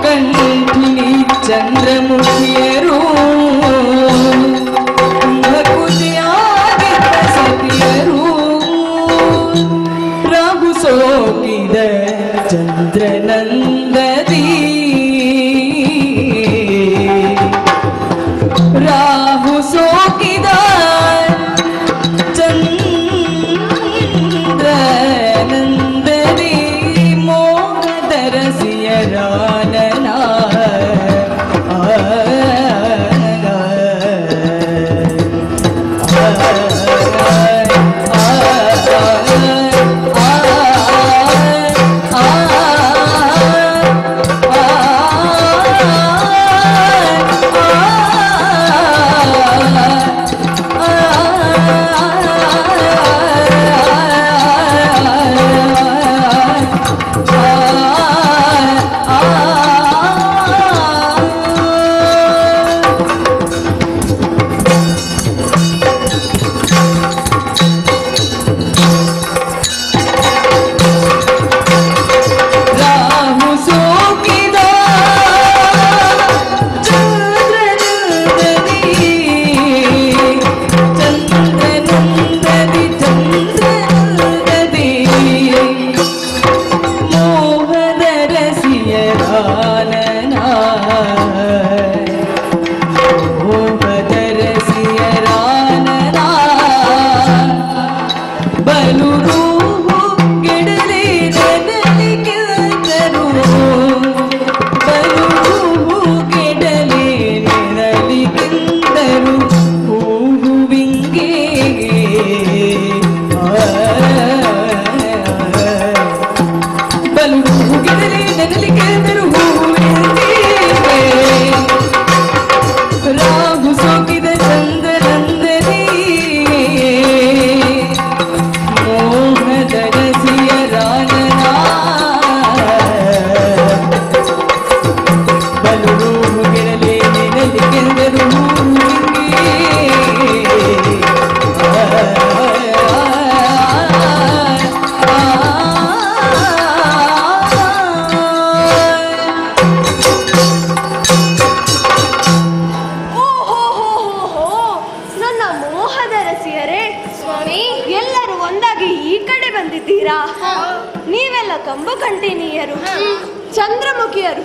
ಕಂಠಿನಿ ಚಂದ್ರಮುಖಿಯರು ಮಗುಜಿಯಾಗಿದ್ದ ಸತಿಯರು ರಾಹು ಸೋಕಿದ ಚಂದ್ರನಂದದಿ ರಾಹು ಸೋಕಿದ ಚಂದ್ರನಂದದಿ ಮೋಹದರಸಿಯರಾನನ ನೀವೆಲ್ಲ ಕಂಬು ಕಂಠಿನಿಯರು ಚಂದ್ರಮುಖಿಯರು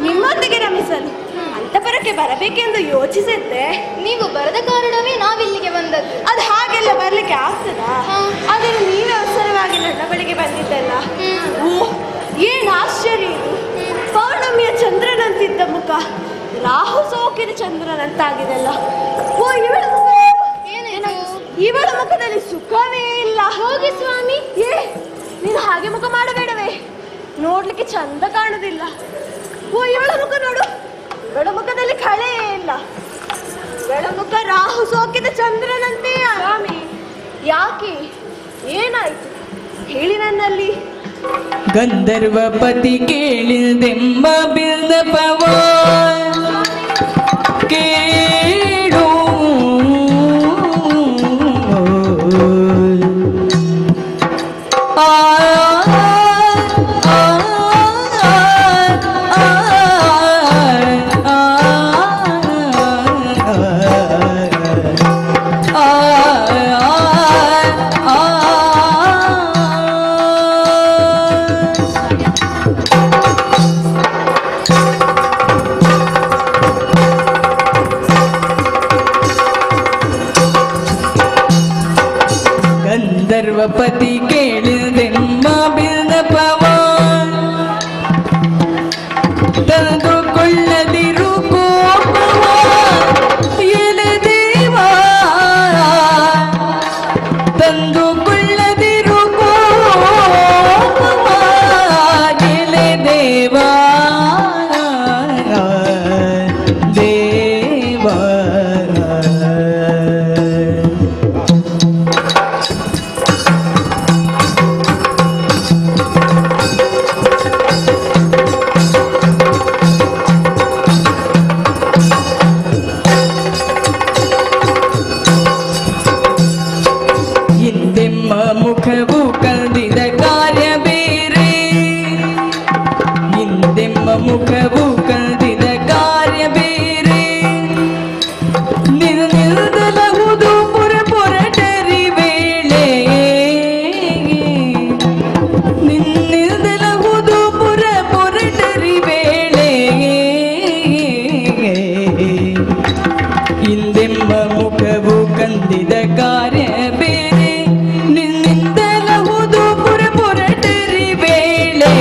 ನಿಮ್ಮೊಂದಿಗೆ ರಮಿಸಲು ಅಂತಪುರಕ್ಕೆ ಬರಬೇಕೆಂದು ಯೋಚಿಸಿದ್ದೆ. ನೀವು ಬರದ ಕಾರಣವೇ ನಾವಿಲ್ಲಿಗೆ ಬಂದದ್ದು. ಅದು ಹಾಗೆಲ್ಲ ಬರ್ಲಿಕ್ಕೆ ಆಗ್ತದಾ? ಆದರೆ ನೀವೇ ಅವಸರವಾಗಿ ನನ್ನ ಬಳಿಗೆ ಬಂದಿದ್ದಲ್ಲ. ಓಹ್, ಏನ್ ಆಶ್ಚರ್ಯ ಇದು! ಪೌರ್ಣಮಿಯ ಚಂದ್ರನಂತಿದ್ದ ಮುಖ ರಾಹು ಸೋಕಿನ ಚಂದ್ರನಂತಾಗಿದೆಲ್ಲ. ಓ, ಇವಳ ಮುಖದಲ್ಲಿ ಸುಖವೇ ಇಲ್ಲ. ಹೋಗಿ ಸ್ವಾಮಿ. ನೀನು ಹಾಗೆ ಮುಖ ಮಾಡಬೇಡವೇ, ನೋಡ್ಲಿಕ್ಕೆ ಚಂದ ಕಾಣುದಿಲ್ಲ. ಓ, ಇವಳ ಮುಖ ನೋಡು, ಇವಳ ಮುಖದಲ್ಲಿ ಕಳೆಯೇ ಇಲ್ಲ. ಇವಳ ಮುಖ ರಾಹು ಸೋಕಿದ ಚಂದ್ರನಂತೆ. ಸ್ವಾಮಿ, ಯಾಕೆ, ಏನಾಯ್ತು ಹೇಳಿ ನನ್ನಲ್ಲಿ. ಗಂಧರ್ವ ಪತಿ ಕೇಳಿದೆಂಬ ಬಿಲ್ದಪವ ಕೇಳು, ಗಂಧರ್ವಪತಿ ಕೇಳಿದೆಂಬ ಬಿಲ್ದಪವ ತಂದುಕೊಳ್ಳದಿರು ಕೋಪವ ಎಲೆ ದೇವ, ತಂದುಕೊಳ್ಳದಿರು ಕೋಪವ ಎಲೆ ದೇವ ದೇವ. ಮುಖವು ಕಲ್ದಿದ ಕಾರ್ಯ ಬೇರೆ ನಿಲ್ದಲಹುದು ಪುರಟರಿ ವೇಳೆ ನಿಲ್ದಲಹುದು ಪುರಟರಿ ವೇಳೆ ಇಂದೆಂಬ ಮುಖವು ಕಂದಿದ ಕಾರ್ಯ ಬೇರೆ ನಿಂದಲಹುದು ಪುರಟರಿ ವೇಳೆ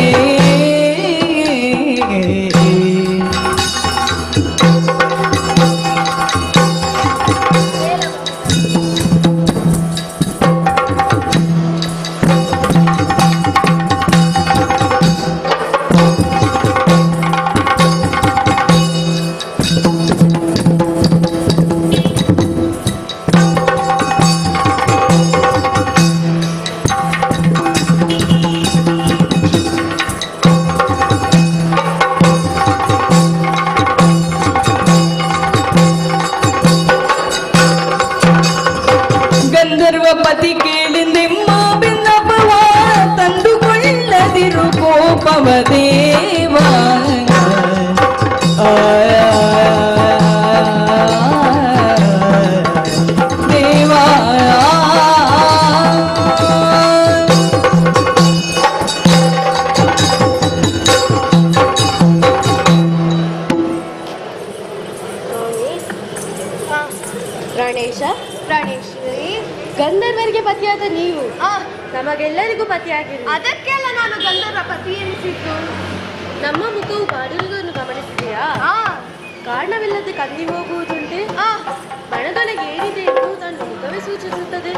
ಗಂಧರ್ವ ಪತಿ ಕೇಳಿದೆಮ್ಮ ಬಿನ್ನಪವ ತಂದುಕೊಳ್ಳದಿರು ಕೋಪವ ದೇವ ದೇವ ಪ್ರಾಣೇಶ ಪ್ರಾಣೇಶ್ವರಿ ಗಂಧರ್ವರಿಗೆ ಪತಿಯಾದ ನೀವು ನಮಗೆಲ್ಲರಿಗೂ ಪತಿಯಾಗಿರಿ. ಅದಕ್ಕೆಲ್ಲ ನಾನು ಗಂಧರ್ವ ಪತಿ ಎನಿಸಿದ್ದು. ನಮ್ಮ ಮುಖವು ಬಾಡಿರುವುದನ್ನು ಗಮನಿಸಿದೆಯಾ? ಕಾರಣವಿಲ್ಲದೆ ಕಂದಿ ಹೋಗುವುದುಂಟೆ. ಮನದೊಳಗೆ ಏನಿದೆ ಎನ್ನುವುದನ್ನು ಮುಖವೇ ಸೂಚಿಸುತ್ತದೆ.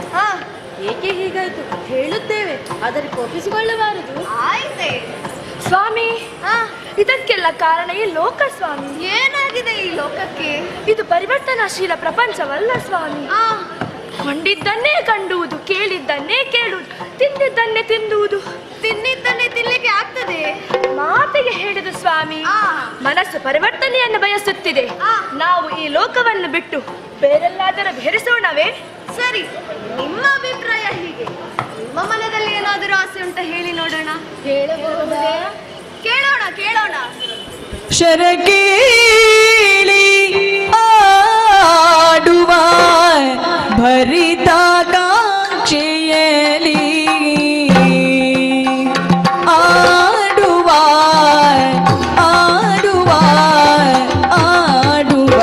ಏಕೆ ಹೀಗಾಯ್ತು ಹೇಳುತ್ತೇವೆ, ಆದರೆ ಕೋಪಿಸಿಕೊಳ್ಳಬಾರದು. ಆಯ್ತೆ ಸ್ವಾಮಿ. ಇದಕ್ಕೆಲ್ಲ ಕಾರಣ ಈ ಲೋಕ ಸ್ವಾಮಿ. ಏನಾಗಿದೆ ಈ ಲೋಕಕ್ಕೆ? ಇದು ಪರಿವರ್ತನಾಶೀಲ ಪ್ರಪಂಚವಲ್ಲ ಸ್ವಾಮಿ. ಕೊಂಡಿದ್ದನ್ನೇ ಕಂಡುವುದು, ಕೇಳಿದ್ದನ್ನೇ ಕೇಳುವುದು, ತಿಂದಿದ್ದನ್ನೇ ತಿಂದುವುದು. ತಿನ್ನಿದ್ದನ್ನೇ ತಿನ್ನಲಿಕ್ಕೆ ಆಗ್ತದೆ? ಮಾತಿಗೆ ಹೇಳಿದ ಸ್ವಾಮಿ. ಮನಸ್ಸು ಪರಿವರ್ತನೆಯನ್ನು ಬಯಸುತ್ತಿದೆ. ನಾವು ಈ ಲೋಕವನ್ನು ಬಿಟ್ಟು ಬೇರೆಲ್ಲಾದರೂ ಬೆರೆಸೋಣವೇ? ಸರಿ, ನಿಮ್ಮ ಅಭಿಪ್ರಾಯ ಹೀಗೆ. ನಿಮ್ಮ ಮನದಲ್ಲಿ ಏನಾದರೂ ಆಸೆ ಉಂಟ ಹೇಳಿ ನೋಡೋಣ. ಹೇಳಬಹುದೇ? ಕೇಳೋಣ ಕೇಳೋಣ. ಶರಕೇಳಿ ಆಡುವ ಭರಿತಾಕಾಂಕ್ಷೆಯಲಿ ಆಡುವ ಆಡುವ ಆಡುವ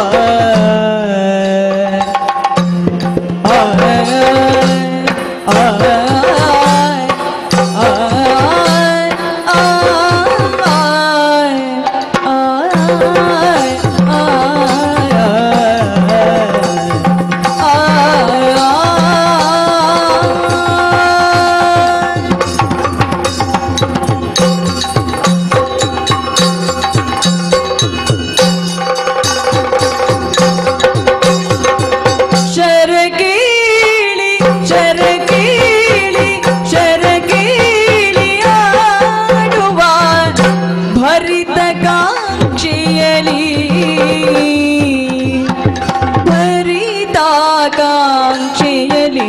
ಭರಿತಾಕಾಂಕ್ಷೆಯಲಿ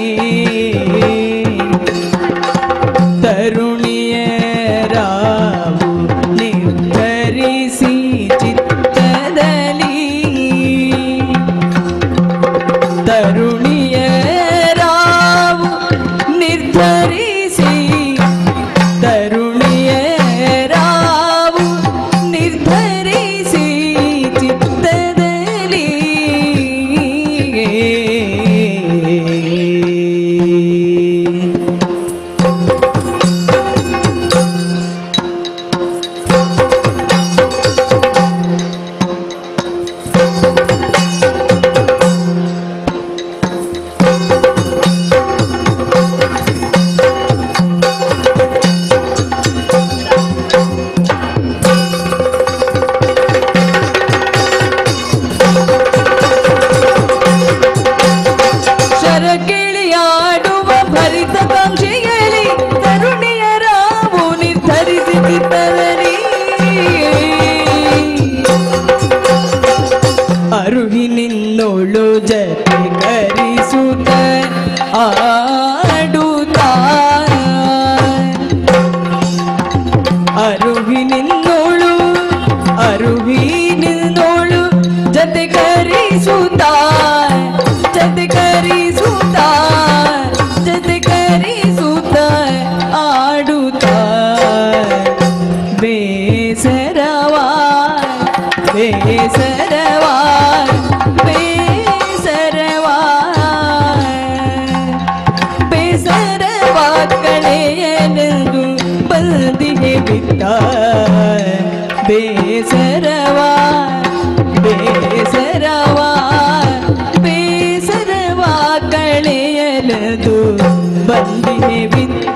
ತರುಣಿಯರಾವು ನಿರ್ಧರಿಸಿ ಚಿತ್ತದಲ್ಲಿ ತರುಣಿಯರಾವು ನಿರ್ಧರಿಸಿ ತರುಣಿಯರಾವು ನಿರ್ಧರಿಸಿ ಬೇಸರವಾ ಬೇಸರವಾ ಬೇಸರವಾ ಕಳೆಯಲೆಂದು ಬಂದಿಗೆ ಬಿಟ್ಟ ಬೇಸರವಾ ಬೇಸರವಾ ಬೇಸರವಾ ಕಳೆಯಲೆಂದು ಬಂದಿಗೆ ಬಿಟ್ಟ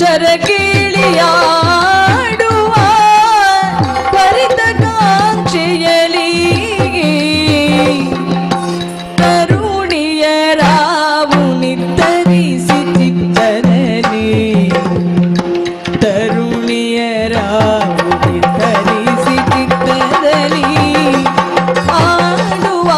ಶರಗಿಳಿಯಾಡುವ ಪರಿತಕಾಂಕ್ಷೆಯಲಿ ತರುಣಿಯರಾವು ನಿತ್ತರಿಸಿ ಚಿತ್ತರಲಿ ತರುಣಿಯರಾವು ನಿತ್ತರಿಸಿ ಚಿತ್ತರಲಿ ಆಡುವ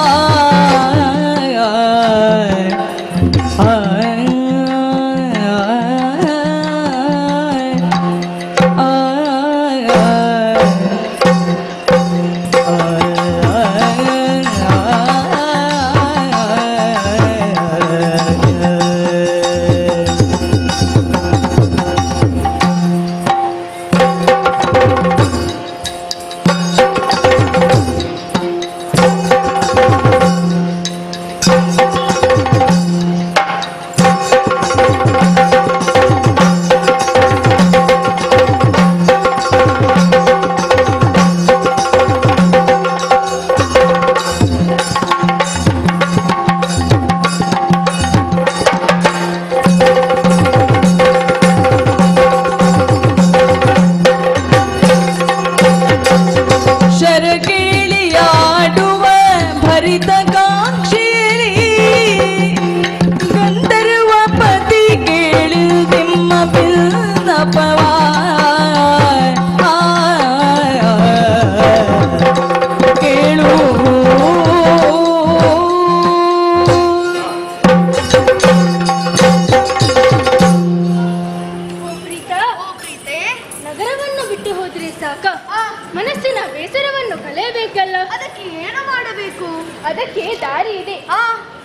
ಶರಗಿಳಿಯಾಡುವ ಭರಿತಕಾಂಕ್ಷೆಯಲಿ ಗಂಧರ್ವ ಪತಿ ಕೇಳು ನಿಮ್ಮ ಬಿಲ್ಲಪವಾ ಕೇಳು ನಗರವನ್ನು ಬಿಟ್ಟು ಹೋದ್ರೆ ಸಾಕ ಮನಸ್ಸಿನ ಬೇಸರವನ್ನು ಕಳೆಯಬೇಕಲ್ಲ. ಅದಕ್ಕೆ ಏನು ಮಾಡಬೇಕು? ಅದಕ್ಕೆ ದಾರಿ ಇದೆ.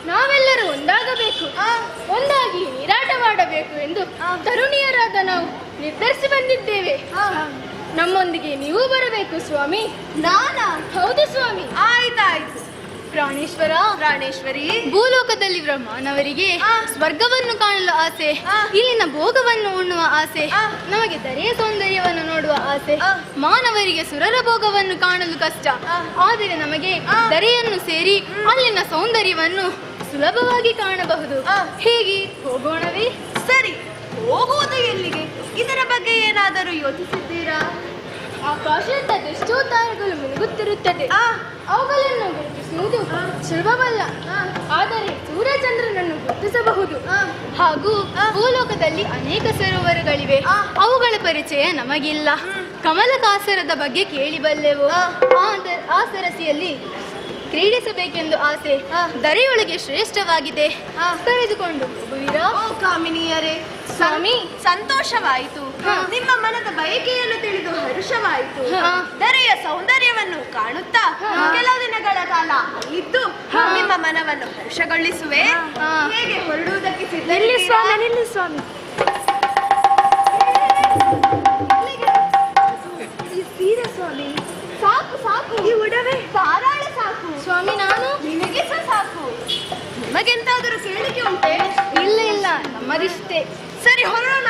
ನಾವೆಲ್ಲರೂ ಒಂದಾಗಬೇಕು, ಒಂದಾಗಿ ನೀರಾಟವಾಡಬೇಕು ಎಂದು ತರುಣಿಯರಾದ ನಾವು ನಿರ್ಧರಿಸಿ ಬಂದಿದ್ದೇವೆ. ನಮ್ಮೊಂದಿಗೆ ನೀವು ಬರಬೇಕು ಸ್ವಾಮಿ. ನಾನಾ? ಹೌದು ಸ್ವಾಮಿ. ಆಯ್ತಾಯ್ತು. ಪ್ರಾಣೇಶ್ವರ, ಪ್ರಾಣೇಶ್ವರಿ, ಭೂಲೋಕದಲ್ಲಿರುವ ಮಾನವರಿಗೆ ಸ್ವರ್ಗವನ್ನು ಕಾಣಲು ಆಸೆ, ಇಲ್ಲಿನ ಭೋಗವನ್ನು ಉಣ್ಣುವ ಆಸೆ, ನಮಗೆ ದರೆಯ ಸೌಂದರ್ಯವನ್ನು ನೋಡುವ ಆಸೆ. ಮಾನವರಿಗೆ ಸುರರ ಭೋಗವನ್ನು ಕಾಣಲು ಕಷ್ಟ, ಆದರೆ ನಮಗೆ ದರೆಯನ್ನು ಸೇರಿ ಅಲ್ಲಿನ ಸೌಂದರ್ಯವನ್ನು ಸುಲಭವಾಗಿ ಕಾಣಬಹುದು. ಹೇಗೆ ಹೋಗೋಣವೇ? ಸರಿ, ಹೋಗುವುದು ಎಲ್ಲಿಗೆ? ಇದರ ಬಗ್ಗೆ ಏನಾದರೂ ಯೋಚಿಸಿದ್ದೀರಾ? ಆಕಾಶದೆಷ್ಟೋ ತಾರೆಗಳು ಮಿನುಗುತ್ತಿರುತ್ತದೆ. ಅವುಗಳನ್ನು ಗುರುತಿಸುವುದು ಸುಲಭವಲ್ಲ, ಆದರೆ ಸೂರ್ಯಚಂದ್ರನನ್ನು ಗುರುತಿಸಬಹುದು. ಹಾಗೂ ಭೂಲೋಕದಲ್ಲಿ ಅನೇಕ ಸರೋವರಗಳಿವೆ, ಅವುಗಳ ಪರಿಚಯ ನಮಗಿಲ್ಲ. ಕಮಲಕಾಸರದ ಬಗ್ಗೆ ಕೇಳಿಬಲ್ಲೆವು. ಆ ಸರಸಿಯಲ್ಲಿ ಕ್ರೀಡಿಸಬೇಕೆಂದು ಆಸೆ. ದರೆಯೊಳಗೆ ಶ್ರೇಷ್ಠವಾಗಿದೆ, ಕರೆದುಕೊಂಡು ಹೋಗುವಿರಾ? ಓ ಕಾಮಿನಿಯರೇ, ಸ್ವಾಮಿ, ಸಂತೋಷವಾಯಿತು. ನಿಮ್ಮ ಮನದ ಬಯಕೆಯನ್ನು ತಿಳಿದು ಹರ್ಷವಾಯಿತು. ದರೆಯ ಸೌಂದರ್ಯವನ್ನು ಕಾಣುತ್ತಾ ಕೆಲವು ದಿನಗಳ ಕಾಲ ಇದ್ದು ನಿಮ್ಮ ಮನವನ್ನು ಹರ್ಷಗೊಳಿಸುವೆ. ಹೇಗೆ ಹೊರಡುವುದಕ್ಕೆ ಸಿದ್ಧ? ಸ್ವಾಮಿ. ಸ್ವಾಮಿ, ಸಾಕು ಸಾಕು, ಈ ಉಡವೆ ಧಾರಾಳ ಸಾಕು. ಸ್ವಾಮಿ, ನಾನು ನಿನಗೆ ಸಹ ಸಾಕು. ನಿಮಗೆಂತಾದರೂ ಕೇಳಿಕೆ ಉಂಟೆ? ಇಲ್ಲ ಇಲ್ಲ, ನಮ್ಮದಿಷ್ಟೇ. ಸರಿ, ಹೊರಡೋಣ.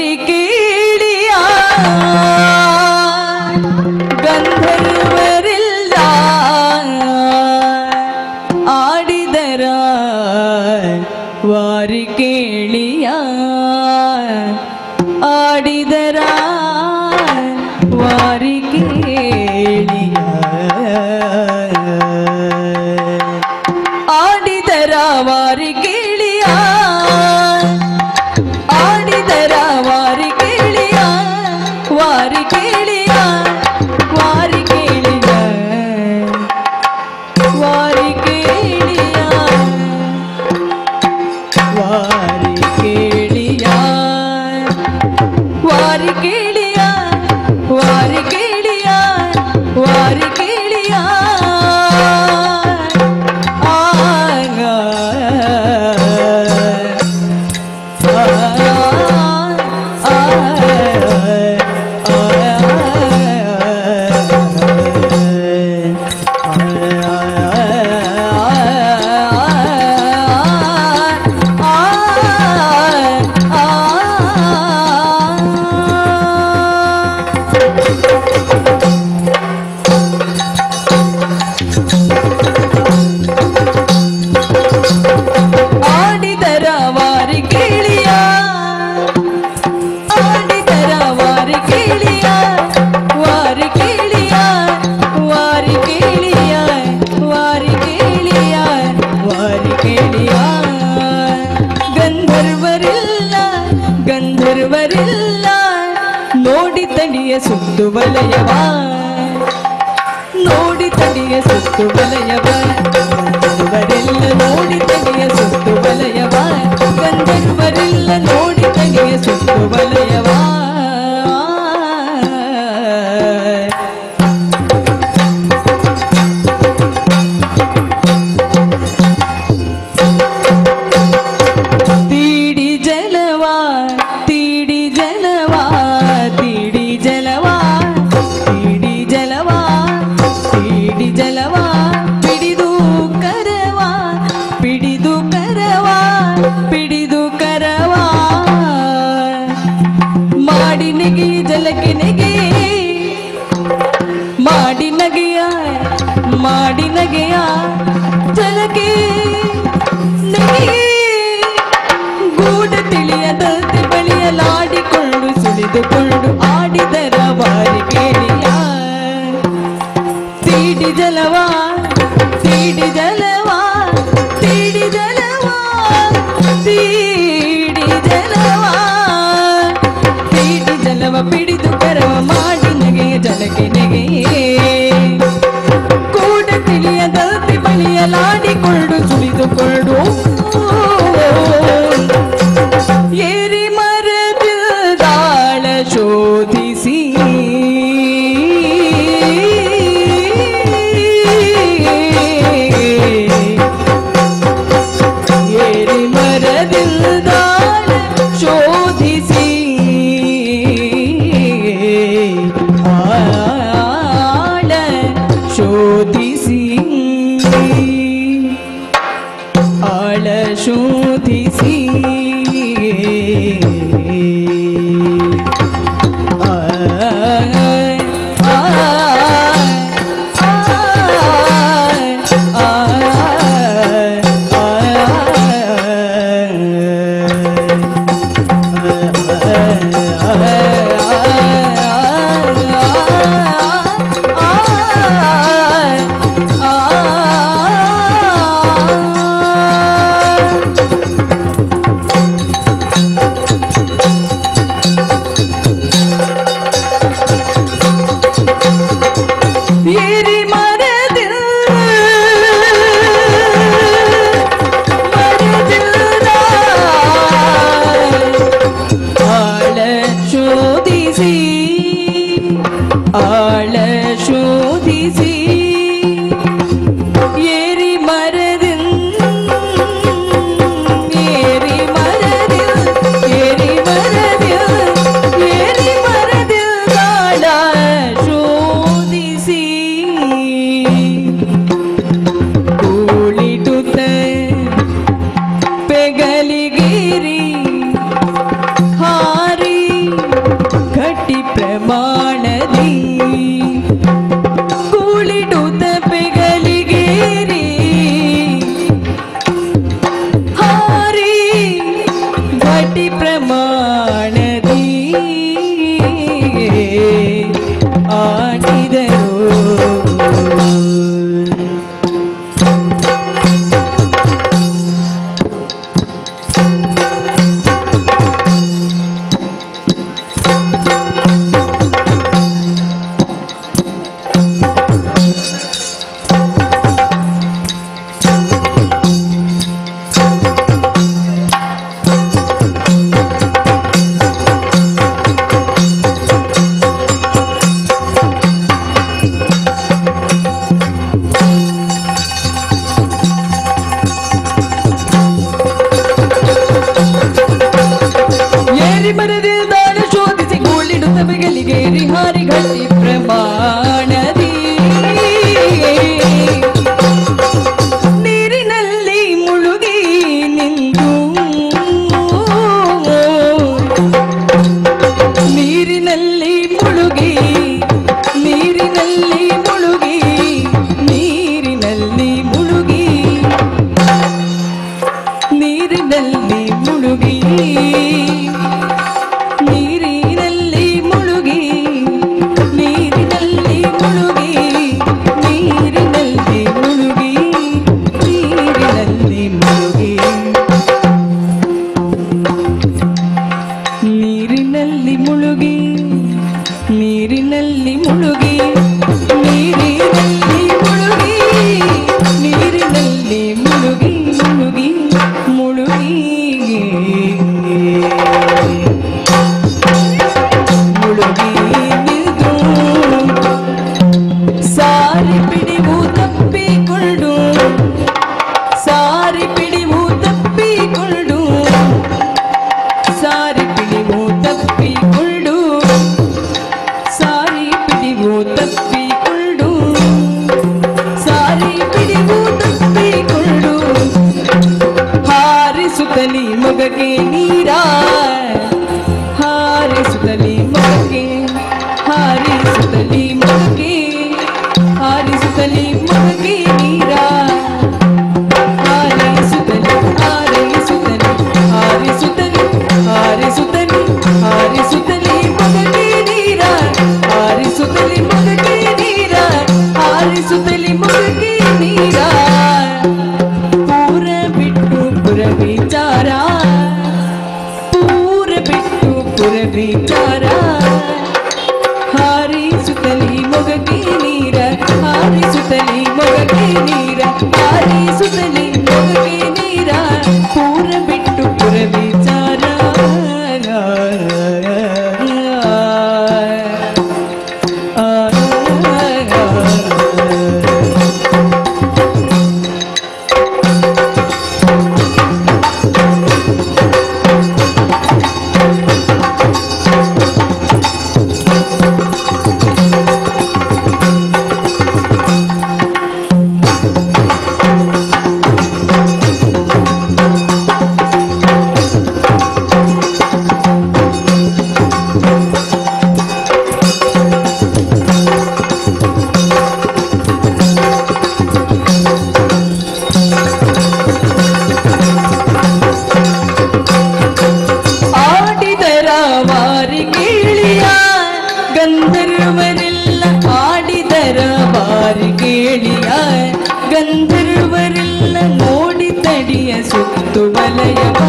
ವಾರಿ ಕೇಳಿಯ ಗಂಧರ್ವರಿಲ್ಲ ಆಡಿದರ ವಾರಿ ಕೇಳಿಯ ಆಡಿದರ ವಾರಿ ಕೇಳಿಯ ಆಡಿದರ ವಾರಿ ಕೇಳಿಯ ಆಡಿದರ ವಾರಿ ಕೇಳಿಯ ವಾರಿ ಕೇಳಿಯ ವಾರಿ ಕೇಳಿಯ ವಾರಿ ಕೇಳಿಯ ವಾರಿ ಕೇಳಿಯ ವಾರಿ ಕೇಳಿಯ ವಾರಿ ಕೇಳಿಯ ವಾರಿ ಕೇಳಿಯ ಆಡಿದರ ವಾರಿ ಕೇಳಿಯ ಆಡಿದರ ವಾರಿ ಕೇಳಿಯ ವಾರಿ ಕೇಳಿಯ ವಾರಿ ಕೇಳಿಯ ವಾರಿ ಕೇಳಿಯ ವಾರಿ ಕೇಳಿಯ ಗಂಧರ್ವರಿಲ್ಲ ಗಂಧರ್ವರಿಲ್ಲ ನೋಡಿ ತಡಿಯ ಸುತ್ತು ವಲಯವ ನೋಡಿ ತಡಿಯ ಸುತ್ತು ವಲಯವ ಗಂಧರ್ವರಿಲ್ಲ ನೋಡಿ ತಡಿಯ ಸುತ್ತು ವಲಯವ ಗಂಧರ್ವರಿಲ್ಲ ನೋಡಿ ತಡಿಯ ಸುತ್ತು ವಲಯವ ತೀಡಿ ಜಲವಾ ತೀಡಿ ಜಲವಾ ತೀಡಿ ಜಲವಾ ತೀಡಿ ಜಲವಾ ತೀಡಿ ಜಲವಾ ಪಿಡಿದು ಕರವಾ ಪಿಡಿದು ಕರವಾ ಪಿಡಿದು ಕರವಾ ಮಾಡಿ ನೆಗೆ ಜಲಕ್ಕೆ ನೆಗೆ ಮಾಡಿ ನಗೆಯ ಮಾಡಿ ನಗೆಯ ಜಲಕ್ಕೆ ನೆಗೆ ಗೂಢ ತಿಳಿಯದಂತೆ ಬಳಿಯಲಾಡಿಕೊಂಡು ಸುಳಿದುಕೊಂಡು ಆಡಿದರ ವಾರಿ ಕೇಳಿಯ ತೀಡಿ ಜಲವಾ ತೀಡಿ ಜಲವಾ ತೀಡಿ ಜಲವಾ ತೀಡಿ ಜಲವಾ ತೀಡಿ ಜಲವ ಪಿಡಿದು ಕರವ ಮಾಡಿ ನಗೆಯ ಜಲಕ್ಕೆ ನೆಗೆಯೇ ಕೂಡ ತಿಳಿಯದಂತೆ ಬಳಿಯಲಾಡಿಕೊಂಡು ಸುಳಿದುಕೊಂಡು ಏರಿ ಮರದಾಳ ಶೋಧಿಸಿ ಏರಿ ಮರದಾಳ ಶೋಧಿಸಿ ಆಳ ಶೋಧಿಸಿ ಆಳ ಶೋಧಿಸಿ ಏರಿ ಮರದಿಲ್ಲ ಆಳ ಶೋಧ ಧೂಳಿಡುತ್ತ ಬೆಗಲಿಗೇರಿ ಹಾರಿ ಗಟ್ಟಿ ಪ್ರಮಾಣದಿ ನೀರಿನಲ್ಲಿ ಮುಳುಗಿ ನಿಂತು ನೀರಿನಲ್ಲಿ ಮುಳುಗಿ ನೀರಿನಲ್ಲಿ ಮುಳುಗಿ ನೀರಿನಲ್ಲಿ ಮುಳುಗಿ ನೀರಿನಲ್ಲಿ ಮುಳುಗಿ ನೀರಿನಲ್ಲಿ ಮುಳುಗಿ ನೀರಿನಲ್ಲಿ ಮುಳುಗಿ ನೀರಿನಲ್ಲಿ ಮುಳುಗಿ ನೀರಿನಲ್ಲಿ ಮುಳುಗಿ ನೀರಿನಲ್ಲಿ ಮುಳುಗಿ ನೀರಿನಲ್ಲಿ ಮುಳುಗಿ ನೀರಿನಲ್ಲಿ ಮುಳುಗಿ ನೀರಿನಲ್ಲಿ ಮುಳುಗಿ ಮುಳುಗಿ ಮುಳುಗಿ ಮುಳುಗಿ ನಿಂತು ಸಾರಿ ಪಿಡಿವು ತಪ್ಪಿಕೊಂಡು ಸಾರಿ ಪಿಡಿವು ತಪ್ಪಿಕೊಂಡು ಸಾರಿ ಪಿಡಿವು ತಪ್ಪಿಕೊಂಡು ಸಾರಿ ಪಿಡಿವು ತಪ್ಪಿಕೊಂಡು ಸಾರಿ ಪಿಡಿವು ತಪ್ಪಿಕೊಂಡು ಹಾರಿಸುತ್ತಲಿ ಮೊಗಗೆ ನೀರ ಹಾರಿಸುತ್ತಲಿ ಮೊಗಗೆ ಹಾರಿಸುತ್ತಲಿ ಮೊಗಗೆ ಹಾರಿಸುತ್ತಲಿ ಮೊಗಗೆ ನೀರ ಹಾರಿಸುತ್ತಲಿ ಹಾರಿಸುತ್ತಲಿ ಹಾರಿಸುತ್ತಲಿ ಹಾರಿಸುತ್ತಲಿ ಹಾರಿಸುತ್ತಲಿ ಮೊಗಗೆ ನೀರ ಹಾರಿಸುತ್ತಲಿ ಮೊಗಗೆ ನೀರ ಹಾರಿಸುತ್ತಲಿ ಮೊಗಗೆ ನೀರ ಪೂರ ಬಿಟ್ಟು ಪುರ ವಿಚಾರ ಪೂರ ಬಿಟ್ಟು ಪುರ ವಿಚಾರ ಹಾರಿಸುತ್ತಲಿ ಮೊಗಗೆ ನೀರ ಹಾರಿಸುತ್ತಲಿ ಮೊಗಗೆ ನೀರ ಹಾರಿಸುತ್ತಲಿ ಮೊಗಗೆ ನೀರ ಪೂರ ಬಿಟ್ಟು ಪುರ ವಿಚಾರ ಆಡಿದರ ವಾರಿ ಕೇಳಿಯ ಗಂಧರ್ವರೆಲ್ಲ ಆಡಿದರ ವಾರಿ ಕೇಳಿಯ ಗಂಧರ್ವರೆಲ್ಲ ನೋಡಿ ತಡಿಯ ಸುತ್ತು ವಲಯವ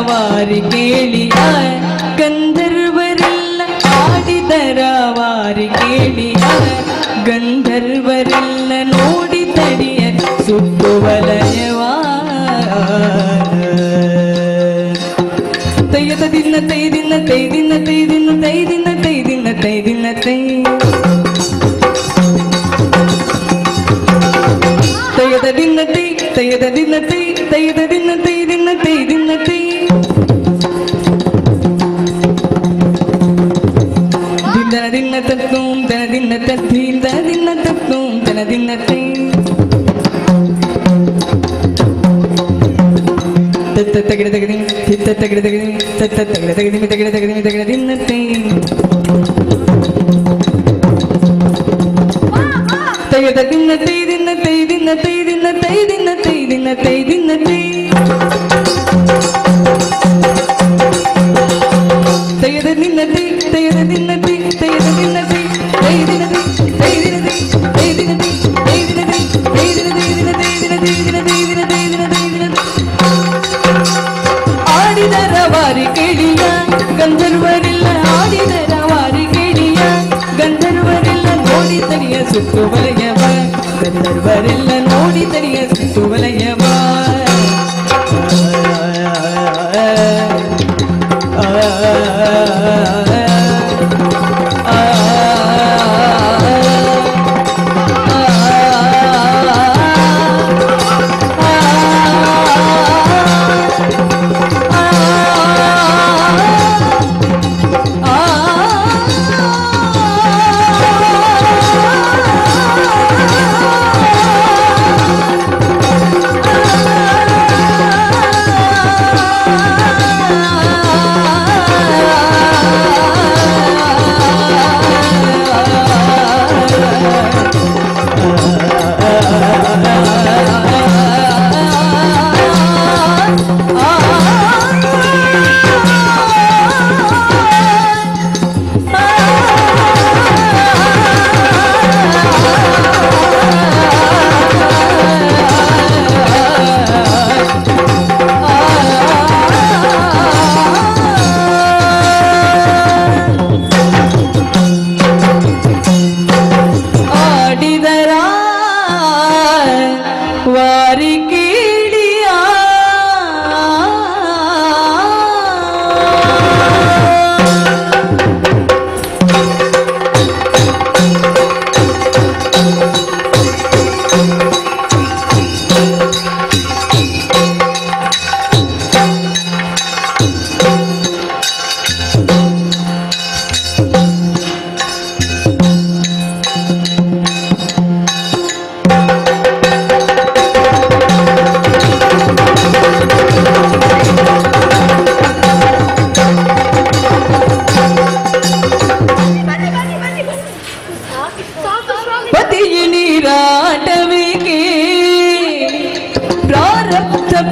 ವಾರಿ ಕೇಳಿಯ ಗಂಧರ್ವರೆಲ್ಲ ಆಡಿದರ ವಾರಿ ಕೇಳಿಯ ಗಂಧರ್ವರೆಲ್ಲ ನೋಡಿ ತಡಿಯ ಸುತ್ತು ವಲಯವಾ ತೈಯದ ದಿನ ತೈ ದಿನ ತೈ ದಿನ ತೈ ದಿನ ತೈ ದಿನ ತೈ ದಿನ ತೈ ದಿನ ತೈ ತೈದ ದಿನ್ನತಿ ತೈದ ದಿನ್ನತಿ ತೈದ ದಿನ್ನತಿ ದಿನ್ನತಿ ದಿನ್ನತಿ ದಿನ ದಿನ ತತ್ವಂ ದನ ದಿನ ತತ್ತೀಂ ದನ ದಿನ ತತ್ವಂ ದನ ದಿನ್ನತಿ ತತ್ತ ತಗಡ ತಗದಿ ಚಿತ್ತ ತಗಡ ತಗದಿ ತತ್ತ ತಗಡ ತಗದಿ ತಗಡ ತಗದಿ ತಗಡ ದಿನ್ನತಿ ತೈದ ದಿನ್ನತಿ ದಿನ್ನತಿ ದಿನ್ನತಿ ದಿನ್ನತಿ ದಿನ್ನತಿ ದಿನ್ನತಿ ದಿನ್ನತಿ ತೈದ ದಿನ್ನತಿ ತೈದ ದಿನ್ನತಿ ತೈದ ದಿನ್ನತಿ ತೈ ದಿನತಿ ತೈ ದಿನತಿ ತೈ ದಿನತಿ ತೈ ದಿನತಿ ತೈ ದಿನತಿ ದಿನತಿ ದಿನತಿ ದಿನತಿ ದಿನತಿ ದಿನತಿ ದಿನತಿ ಆಡಿದರ ವಾರಿ ಕೇಳಿಯ ಗಂಧರ್ವರಿಲ್ಲ ಆಡಿದರ ವಾರಿ ಕೇಳಿಯ ಗಂಧರ್ವರಿಲ್ಲ ನೋಡಿ ತನಿಯ ಸುತ್ತು ವಲಯವ ಗಂಧರ್ವರೆಲ್ಲ ನೋಡಿ ತನಿಯ ಸುತ್ತು ವಲಯವ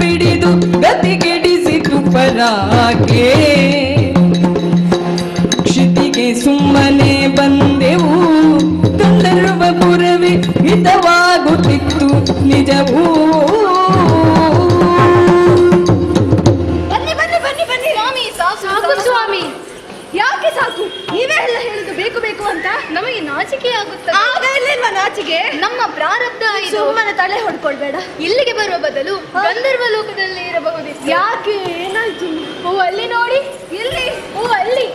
ಪಿಡಿದು ಗತಿಗೆಡಿಸಿತು ಪರಾಕೆ ಕ್ಷಿತಿಗೆ ಸುಮ್ಮನೆ ಬಂದೆವು ಗಂಧರ್ವ ಪುರವೇ ಹಿತವಾಗುತ್ತಿತ್ತು ನಿಜವೂ ಬನ್ನಿ ಬನ್ನಿ ಬನ್ನಿ ಬನ್ನಿ ಸ್ವಾಮಿ ಸಾಕು ಸ್ವಾಮಿ ಯಾಕೆ ಸಾಕು ನೀವೇ ಎಲ್ಲ ಹೇಳುದು ಬೇಕು ಬೇಕು ಅಂತ ನಮಗೆ ನಾಚಿಕೆ ಆಗುತ್ತದೆ. ಆಗ ಇಲ್ಲೇನ್ವಾ ನಾಚಿಕೆ? ನಮ್ಮ ಪ್ರಾರಬ್ಧ ಇದು. ಸುಮ್ಮನೆ ತಲೆ ಹೊಡ್ಕೊಳ್ಬೇಡ. ಇಲ್ಲಿಗೆ ಬರುವ ಬದಲು ಗಂಧರ್ವ ಲೋಕದಲ್ಲಿ ಇರಬಹುದಿತ್ತು. ಯಾಕೆ ಏನಾಯ್ತು? ಓ ಅಲ್ಲಿ ನೋಡಿ, ಎಲ್ಲಿ? ಓ ಅಲ್ಲಿ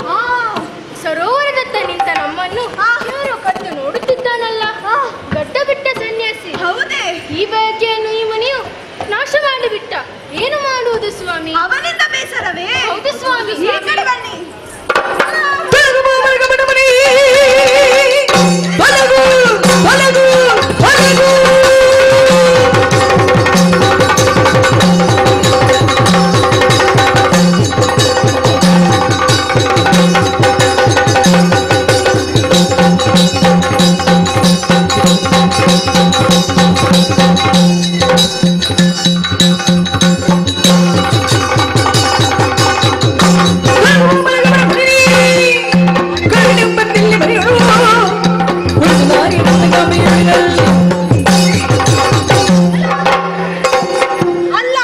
ಸರೋವರದತ್ತ ನಿಂತ ನಮ್ಮನ್ನು ಯಾರೋ ಕದ್ದು ನೋಡುತ್ತಿದ್ದಾನಲ್ಲ. ಗಡ್ಡ ಬಿಟ್ಟ ಸನ್ಯಾಸಿ. ಹೌದೇ? ಈ ಬಯಕೆಯನ್ನು ಈ ಮನೆಯು ನಾಶ ಮಾಡಿಬಿಟ್ಟ. ಏನು ಮಾಡುವುದು ಸ್ವಾಮಿ? ಅವನಿಂದ ಬೇಸರವೇ? ಹೌದು ಸ್ವಾಮಿ. ಈ ಕಡೆ ಬನ್ನಿ. ಅಲ್ಲ,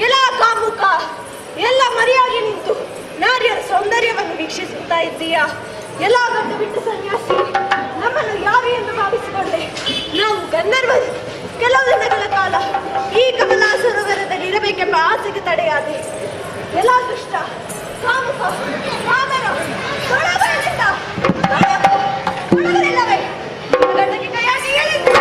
ಎಲ್ಲ ಕಾಮುಕ, ಎಲ್ಲ ಮರೆಯಾಗಿ ನಿಂತು ನಾರಿಯರ ಸೌಂದರ್ಯವನ್ನು ವೀಕ್ಷಿಸುತ್ತಾ ಇದ್ದೀಯಾ? ಎಲ್ಲ ಗಂಡು ಬಿಟ್ಟು ಸನ್ಯಾಸಿ, ನಮ್ಮನ್ನು ಯಾರು ಎಂದು ಭಾವಿಸಿಕೊಂಡೆ? ನಾವು ಗಂಧರ್ವರು. ಕೆಲವು ದಿನಗಳ ಕಾಲ ಈ ಕಮಲಾ ಸರೋವರದಲ್ಲಿ ಇರಬೇಕೆಂಬ ಆಸೆಗೆ ತಡೆಯಾದೆ. ಎಲ್ಲ ದುಷ್ಟ ಕಾಮುಕ ಕಾಮರ ತೊಡಗಲಿಲ್ಲ, ತೊಡಗಲಿಲ್ಲವೇ? ಗಂಡನಿಗೆ ಕೈಯಾಗಿ ಹೇಳಿದ್ದು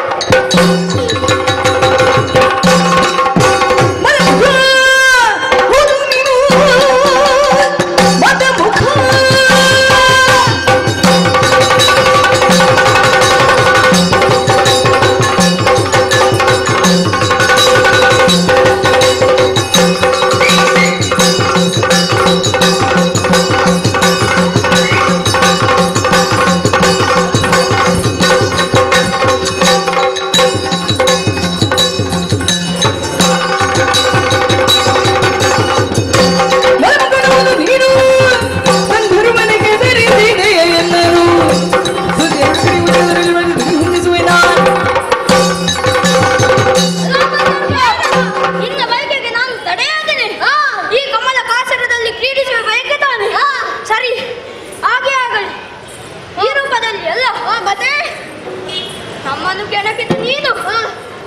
ಜನಕ್ಕಿಂತ ನೀನು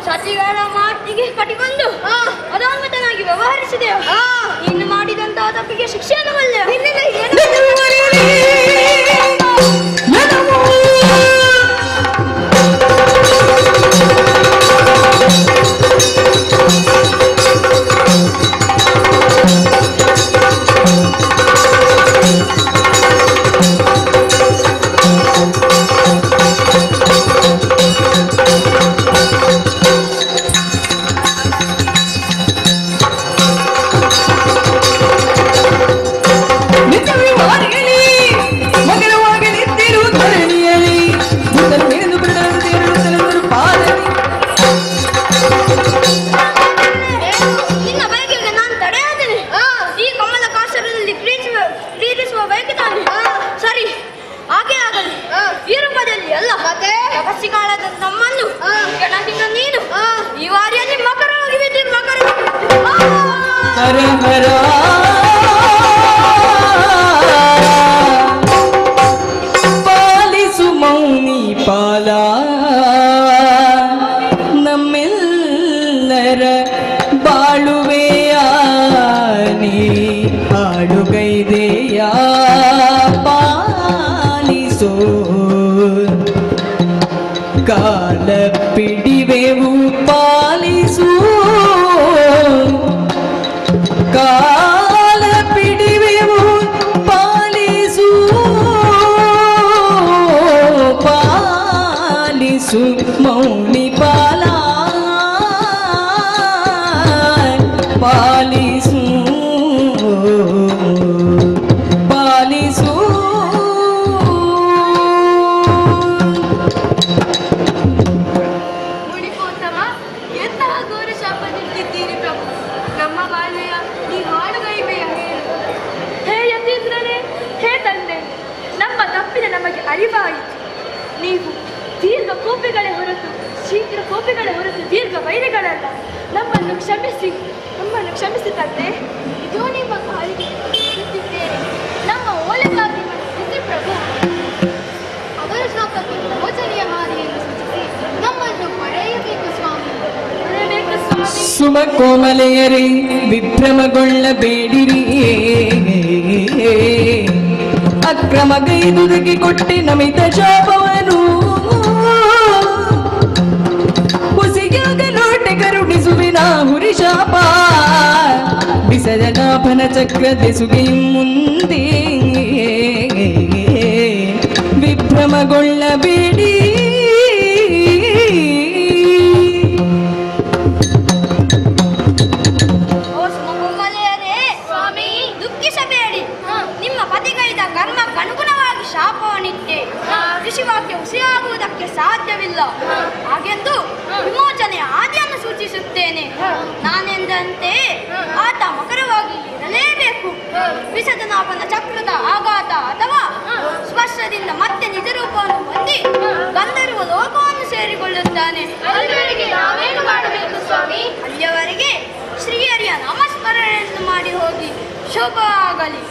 ಸಚಿವರ ಮಾತಿಗೆ ಕಟ್ಟಿಕೊಂಡು ಅದಾಂಗತನಾಗಿ ವ್ಯವಹರಿಸಿದೆ. ನೀನು ಮಾಡಿದಂತಹ ತಪ್ಪಿಗೆ ಶಿಕ್ಷೆಯನ್ನು ಬಲ್ಲೆ. ಪಾಲಿಸು ಮೌನಿ ಪಾಲ ನಮ್ಮೆಲ್ಲರ ಬಾಳುವೆಯ ನೀ ಹಾಡುಗೈದೆಯ ಪಾಲಿಸೋ ಕಾಲ ಪಿಡಿವೆವು ಪಾಲಿಸು ಕಾಲ ಪಿಡಿವೆವು ಪಾಲಿಸು ಪಾಲಿಸು ಮೌನಿ ಪಾಲ ಪಾಲಿಸು ಪಾಲಿಸು ಮುಡಿಪೋತಮ ಎಂತಹ ಘೋರ ಶಾಪ ನೀಡುತ್ತಿದ್ದೀರಿ ಪ್ರಭು. ನಮ್ಮ ಬಾಳ್ವೆಯ ಈ ಹಾಡುಗೈವೆಯ ಹೇ ಯತೀಂದ್ರನೇ, ಹೇ ತಂದೆ, ನಮ್ಮ ತಪ್ಪಿನ ನಮಗೆ ಅರಿವಾಯಿತು. ನೀವು ದೀರ್ಘ ಕೋಪಿಗಳೇ ಹೊರತು ಶೀಘ್ರ ಕೋಪಿಗಳೇ ಹೊರತು ದೀರ್ಘ ವೈರಿಗಳಲ್ಲ. ನಮ್ಮನ್ನು ಕ್ಷಮಿಸಿ ತಂದೆ. ಇದು ನಿಮ್ಮ ಕಾಲಿಗೆ ಬಿದ್ದಿದ್ದೇನೆ. ನಮ್ಮ ಓಲೆಗಾಗಿ ಬಿಸಿ ಪ್ರಭು ಅವರ ಶಾಪಕ್ಕೆ ಪ್ರವಚನೆಯ ಹಾದಿಯನ್ನು ಸೂಚಿಸಿ ನಮ್ಮನ್ನು ಪಡೆಯಬೇಕು ಸ್ವಾಮಿ. ಸುಮ ಕೋಮಲೆಯರೇ, ವಿಭ್ರಮಗೊಳ್ಳಬೇಡಿರಿ. ಅಕ್ರಮಗೈದುದಕ್ಕೆ ಕೊಟ್ಟೆ ನಮಿತ ಶಾಪವನು. ಹುಸಿಯಾಗ ನೋಟೆ ಕರುಣಿಸುವಿನ ಹುರಿ ಶಾಪ. ಬಿಸದ ನಾಭನ ಚಕ್ರದೆಸುಗೆ ಮುಂದೆ ವಿಭ್ರಮಗೊಳ್ಳಬೇಡಿ. ನಿಮ್ಮ ಪತಿಗೈದ ಕರ್ಮಕ್ಕನುಗುಣವಾಗಿ ಶಾಪವನ್ನಿಟ್ಟೆ. ಋಷಿವಾಕ್ಯ ಹುಸಿಯಾಗುವುದಕ್ಕೆ ಸಾಧ್ಯವಿಲ್ಲ. ಹಾಗೆಂದು ವಿಮೋಚನೆಯ ಹಾದಿಯನ್ನು ಸೂಚಿಸುತ್ತೇನೆ. ನಾನೆಂದಂತೆ ಆತ ಮಕರವಾಗಿ ಇರಲೇಬೇಕು. ವಿಸದನಾಭನ ಚಕ್ರದ ಆಘಾತ ಅಥವಾ ಸ್ಪರ್ಶದಿಂದ ಮತ್ತೆ ನಿಜ ರೂಪವನ್ನು ಹೊಂದಿ ಗಂಧರ್ವ ಲೋಕವನ್ನು ಸೇರಿಕೊಳ್ಳುತ್ತಾನೆ. ನಾವೇನು ಮಾಡಬೇಕು ಸ್ವಾಮಿ? ಅಲ್ಲಿಯವರೆಗೆ ಶ್ರೀಹರಿಯ ನಾಮಸ್ಮರಣೆಯನ್ನು ಮಾಡಿ ಹೋಗಿ ಶುಭ ಆಗಲಿ.